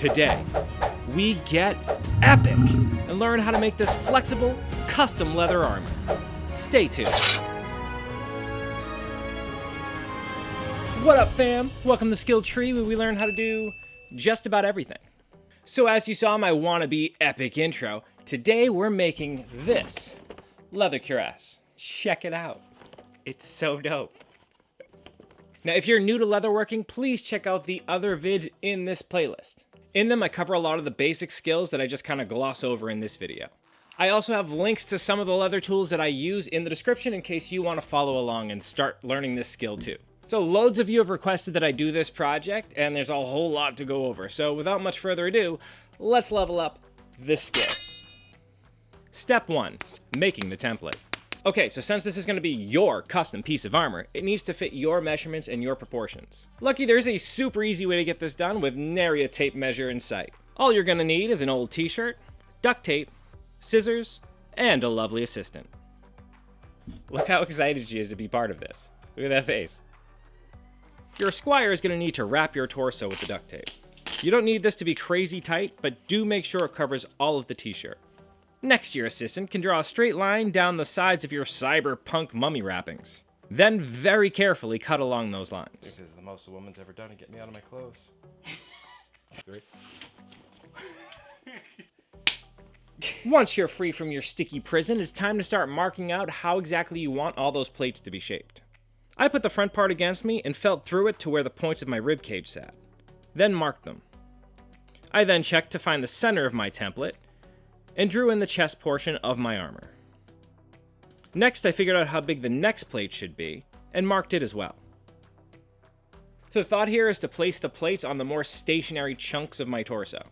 Today, we get epic and learn how to make this flexible, custom leather armor. Stay tuned. What up, fam? Welcome to Skill Tree, where we learn how to do just about everything. So as you saw in my wannabe epic intro, today we're making this Leather Cuirass. Check it out. It's so dope. Now, if you're new to leatherworking, please check out the other vid in this playlist. In them, I cover a lot of the basic skills that I just kind of gloss over in this video. I also have links to some of the leather tools that I use in the description in case you want to follow along and start learning this skill too. So loads of you have requested that I do this project, and there's a whole lot to go over. So without much further ado, let's level up this skill. Step 1, making the template. Okay, so since this is going to be your custom piece of armor, it needs to fit your measurements and your proportions. Lucky there's a super easy way to get this done with nary a tape measure in sight. All you're going to need is an old t-shirt, duct tape, scissors, and a lovely assistant. Look how excited she is to be part of this. Look at that face. Your squire is going to need to wrap your torso with the duct tape. You don't need this to be crazy tight, but do make sure it covers all of the t-shirt. Next, your assistant can draw a straight line down the sides of your cyberpunk mummy wrappings. Then very carefully cut along those lines. This is the most a woman's ever done to get me out of my clothes. Great. Once you're free from your sticky prison, it's time to start marking out how exactly you want all those plates to be shaped. I put the front part against me and felt through it to where the points of my rib cage sat. Then marked them. I then checked to find the center of my template and drew in the chest portion of my armor. Next, I figured out how big the next plate should be and marked it as well. So the thought here is to place the plates on the more stationary chunks of my torso.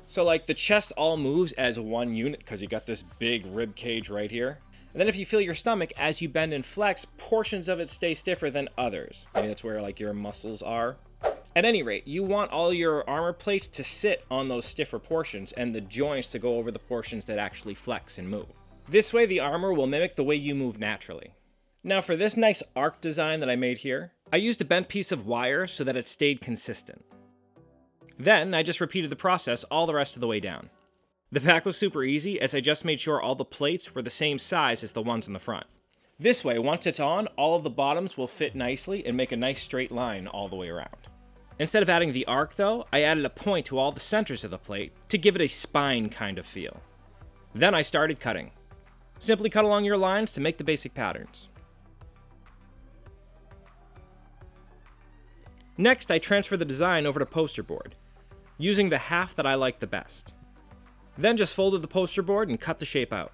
So like the chest all moves as one unit because you got this big rib cage right here. And then if you feel your stomach, as you bend and flex, portions of it stay stiffer than others. Maybe that's where like your muscles are. At any rate, you want all your armor plates to sit on those stiffer portions and the joints to go over the portions that actually flex and move. This way the armor will mimic the way you move naturally. Now for this nice arc design that I made here, I used a bent piece of wire so that it stayed consistent. Then I just repeated the process all the rest of the way down. The back was super easy as I just made sure all the plates were the same size as the ones in the front. This way, once it's on, all of the bottoms will fit nicely and make a nice straight line all the way around. Instead of adding the arc though, I added a point to all the centers of the plate to give it a spine kind of feel. Then I started cutting. Simply cut along your lines to make the basic patterns. Next, I transfer the design over to poster board, using the half that I like the best. Then just folded the poster board and cut the shape out.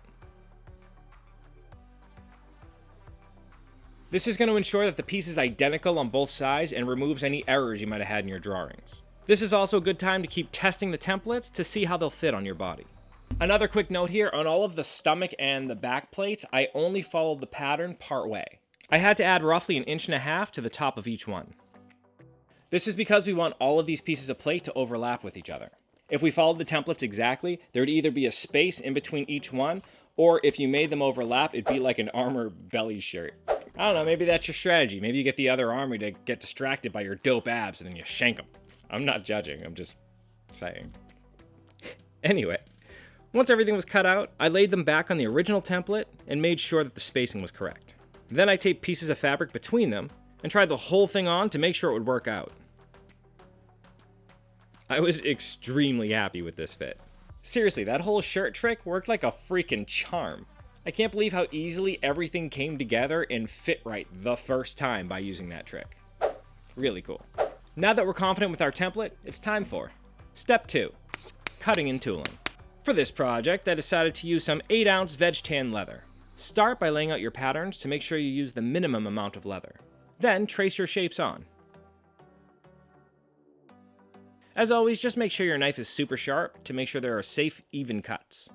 This is going to ensure that the piece is identical on both sides and removes any errors you might have had in your drawings. This is also a good time to keep testing the templates to see how they'll fit on your body. Another quick note here, on all of the stomach and the back plates, I only followed the pattern part way. I had to add roughly 1.5 inches to the top of each one. This is because we want all of these pieces of plate to overlap with each other. If we followed the templates exactly, there would either be a space in between each one, or if you made them overlap, it'd be like an armor belly shirt. I don't know, maybe that's your strategy. Maybe you get the other army to get distracted by your dope abs and then you shank them. I'm not judging, I'm just saying. Anyway, once everything was cut out, I laid them back on the original template and made sure that the spacing was correct. Then I taped pieces of fabric between them and tried the whole thing on to make sure it would work out. I was extremely happy with this fit. Seriously, that whole shirt trick worked like a freaking charm. I can't believe how easily everything came together and fit right the first time by using that trick. Really cool. Now that we're confident with our template, it's time for Step 2, cutting and tooling. For this project, I decided to use some 8-ounce veg tan leather. Start by laying out your patterns to make sure you use the minimum amount of leather. Then trace your shapes on. As always, just make sure your knife is super sharp to make sure there are safe, even cuts.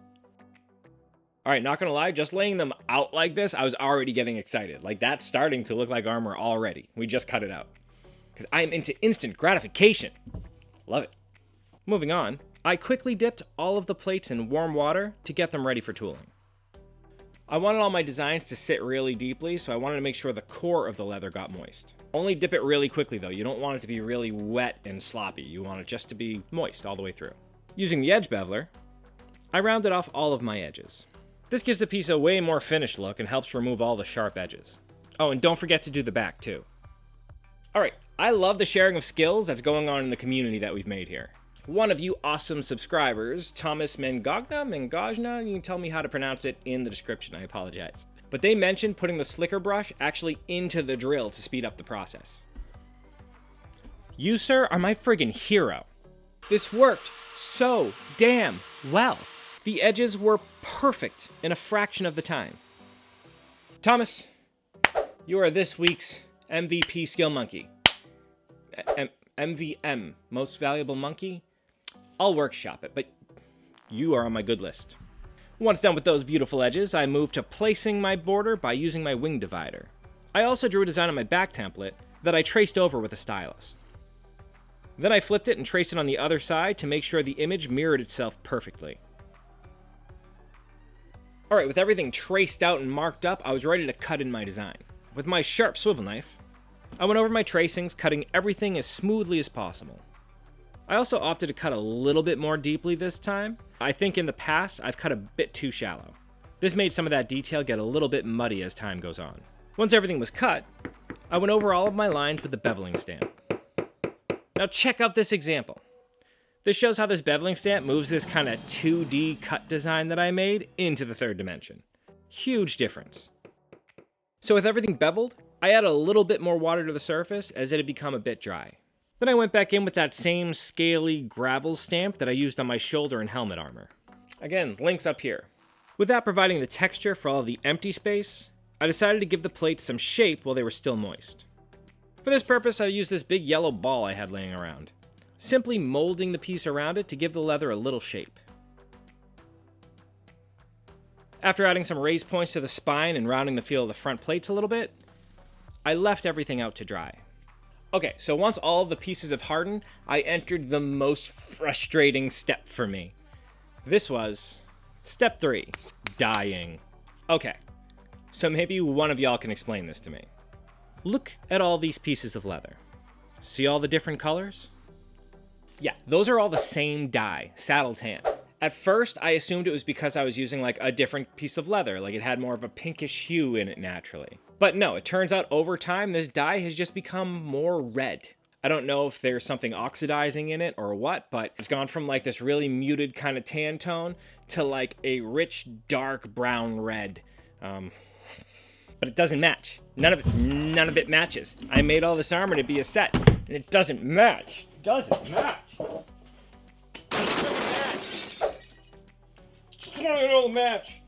Alright, not gonna lie, just laying them out like this, I was already getting excited. Like, that's starting to look like armor already. We just cut it out. Because I am into instant gratification. Love it. Moving on, I quickly dipped all of the plates in warm water to get them ready for tooling. I wanted all my designs to sit really deeply, so I wanted to make sure the core of the leather got moist. Only dip it really quickly though, you don't want it to be really wet and sloppy, you want it just to be moist all the way through. Using the edge beveler, I rounded off all of my edges. This gives the piece a way more finished look and helps remove all the sharp edges. Oh, and don't forget to do the back too. Alright, I love the sharing of skills that's going on in the community that we've made here. One of you awesome subscribers, Thomas Mengajna, you can tell me how to pronounce it in the description, I apologize. But they mentioned putting the slicker brush actually into the drill to speed up the process. You, sir, are my friggin' hero. This worked so damn well. The edges were perfect in a fraction of the time. Thomas, you are this week's MVP skill monkey. MVM, most valuable monkey. I'll workshop it, but you are on my good list. Once done with those beautiful edges, I moved to placing my border by using my wing divider. I also drew a design on my back template that I traced over with a stylus. Then I flipped it and traced it on the other side to make sure the image mirrored itself perfectly. Alright, with everything traced out and marked up, I was ready to cut in my design. With my sharp swivel knife, I went over my tracings, cutting everything as smoothly as possible. I also opted to cut a little bit more deeply this time. I think in the past, I've cut a bit too shallow. This made some of that detail get a little bit muddy as time goes on. Once everything was cut, I went over all of my lines with the beveling stamp. Now check out this example. This shows how this beveling stamp moves this kind of 2D cut design that I made into the third dimension. Huge difference. So with everything beveled, I added a little bit more water to the surface as it had become a bit dry. Then I went back in with that same scaly gravel stamp that I used on my shoulder and helmet armor. Again, links up here. With that providing the texture for all of the empty space, I decided to give the plates some shape while they were still moist. For this purpose, I used this big yellow ball I had laying around, simply molding the piece around it to give the leather a little shape. After adding some raised points to the spine and rounding the feel of the front plates a little bit, I left everything out to dry. Okay, so once all of the pieces have hardened, I entered the most frustrating step for me. This was step 3, dyeing. Okay, so maybe one of y'all can explain this to me. Look at all these pieces of leather. See all the different colors? Yeah, those are all the same dye, saddle tan. At first, I assumed it was because I was using like a different piece of leather, like it had more of a pinkish hue in it naturally. But no, it turns out over time, this dye has just become more red. I don't know if there's something oxidizing in it or what, but it's gone from like this really muted kind of tan tone to like a rich, dark brown red. But it doesn't match. None of it matches. I made all this armor to be a set, and it doesn't match. Doesn't match. It don't match.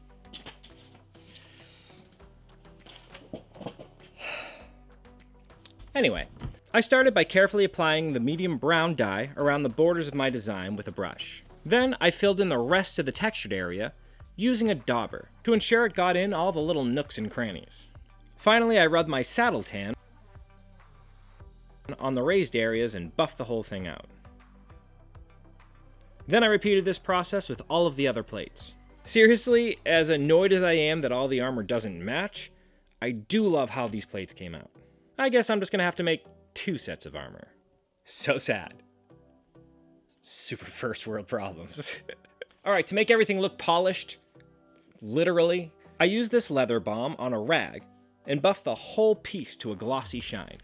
Anyway, I started by carefully applying the medium brown dye around the borders of my design with a brush. Then I filled in the rest of the textured area using a dauber to ensure it got in all the little nooks and crannies. Finally, I rubbed my saddle tan on the raised areas and buffed the whole thing out. Then I repeated this process with all of the other plates. Seriously, as annoyed as I am that all the armor doesn't match, I do love how these plates came out. I guess I'm just gonna have to make 2 sets of armor. So sad. Super first world problems. Alright, to make everything look polished, literally, I used this leather balm on a rag and buffed the whole piece to a glossy shine.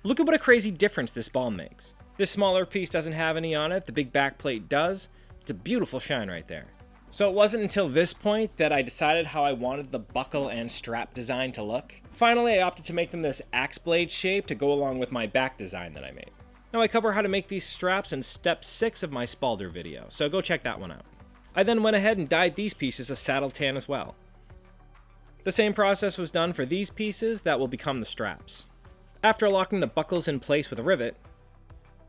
Look at what a crazy difference this balm makes. This smaller piece doesn't have any on it, the big back plate does. It's a beautiful shine right there. So it wasn't until this point that I decided how I wanted the buckle and strap design to look. Finally, I opted to make them this axe blade shape to go along with my back design that I made. Now I cover how to make these straps in step 6 of my Spalder video, so go check that one out. I then went ahead and dyed these pieces a saddle tan as well. The same process was done for these pieces that will become the straps. After locking the buckles in place with a rivet,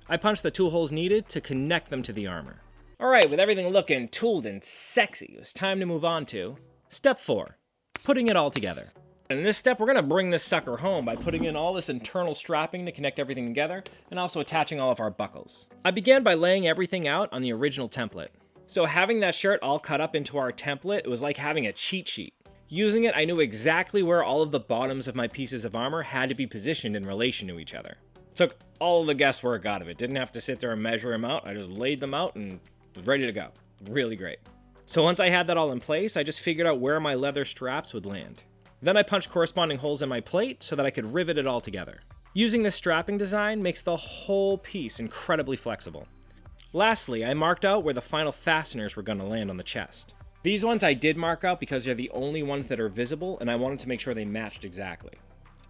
I punched the tool holes needed to connect them to the armor. Alright, with everything looking tooled and sexy, it was time to move on to step 4, putting it all together. And in this step, we're going to bring this sucker home by putting in all this internal strapping to connect everything together, and also attaching all of our buckles. I began by laying everything out on the original template. So having that shirt all cut up into our template, it was like having a cheat sheet. Using it, I knew exactly where all of the bottoms of my pieces of armor had to be positioned in relation to each other. Took all the guesswork out of it. Didn't have to sit there and measure them out. I just laid them out and was ready to go. Really great. So once I had that all in place, I just figured out where my leather straps would land. Then I punched corresponding holes in my plate so that I could rivet it all together. Using this strapping design makes the whole piece incredibly flexible. Lastly, I marked out where the final fasteners were going to land on the chest. These ones I did mark out because they're the only ones that are visible, and I wanted to make sure they matched exactly.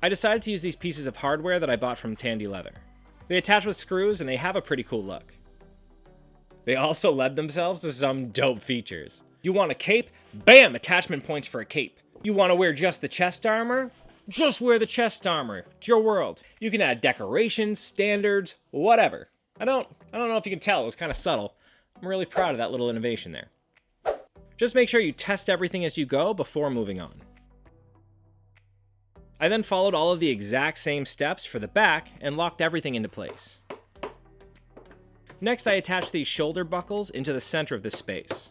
I decided to use these pieces of hardware that I bought from Tandy Leather. They attach with screws, and they have a pretty cool look. They also lend themselves to some dope features. You want a cape? Bam! Attachment points for a cape. You want to wear just the chest armor? Just wear the chest armor. It's your world. You can add decorations, standards, whatever. I don't know if you can tell, it was kind of subtle. I'm really proud of that little innovation there. Just make sure you test everything as you go before moving on. I then followed all of the exact same steps for the back and locked everything into place. Next, I attached these shoulder buckles into the center of this space.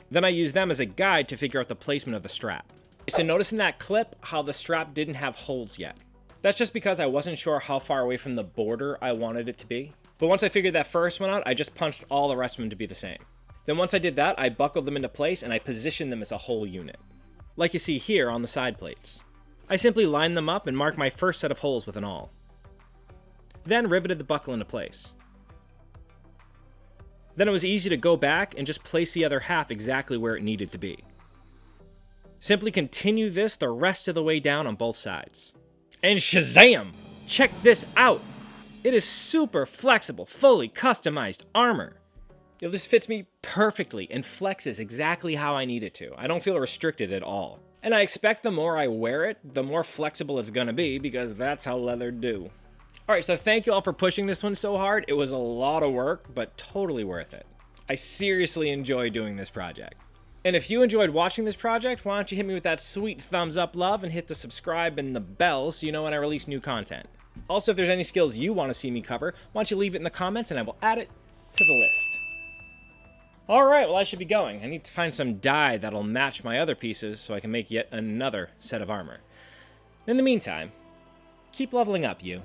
Then I used them as a guide to figure out the placement of the strap. So notice in that clip how the strap didn't have holes yet. That's just because I wasn't sure how far away from the border I wanted it to be. But once I figured that first one out, I just punched all the rest of them to be the same. Then once I did that, I buckled them into place and I positioned them as a whole unit, like you see here on the side plates. I simply lined them up and marked my first set of holes with an awl. Then riveted the buckle into place. Then it was easy to go back and just place the other half exactly where it needed to be. Simply continue this the rest of the way down on both sides. And shazam! Check this out! It is super flexible, fully customized armor. This fits me perfectly and flexes exactly how I need it to. I don't feel restricted at all. And I expect the more I wear it, the more flexible it's gonna be, because that's how leather do. Alright, so thank you all for pushing this one so hard. It was a lot of work, but totally worth it. I seriously enjoy doing this project. And if you enjoyed watching this project, why don't you hit me with that sweet thumbs up love and hit the subscribe and the bell so you know when I release new content. Also, if there's any skills you want to see me cover, why don't you leave it in the comments and I will add it to the list. Alright, well I should be going. I need to find some dye that'll match my other pieces so I can make yet another set of armor. In the meantime, keep leveling up, you.